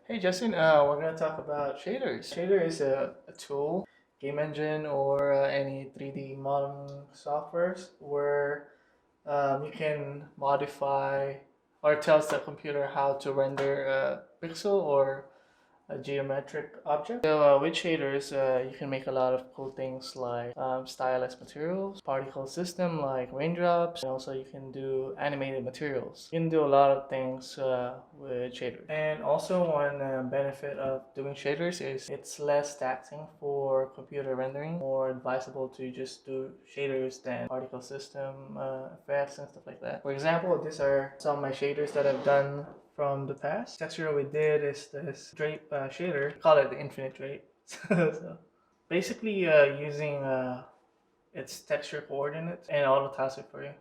Hey Justin, we're gonna talk about shaders. Shader is a tool, game engine, or any 3D modeling softwares where you can modify or tells the computer how to render a pixel or a geometric object. So with shaders, you can make a lot of cool things like stylized materials, particle system like raindrops, and also you can do animated materials. You can do a lot of things with shaders. And also one benefit of doing shaders is it's less taxing for computer rendering, more advisable to just do shaders than particle system effects and stuff like that. For example, these are some of my shaders that I've done from the past. Texture we did is this drape shader. We call it the infinite drape. So basically using its texture coordinates and auto task it for you.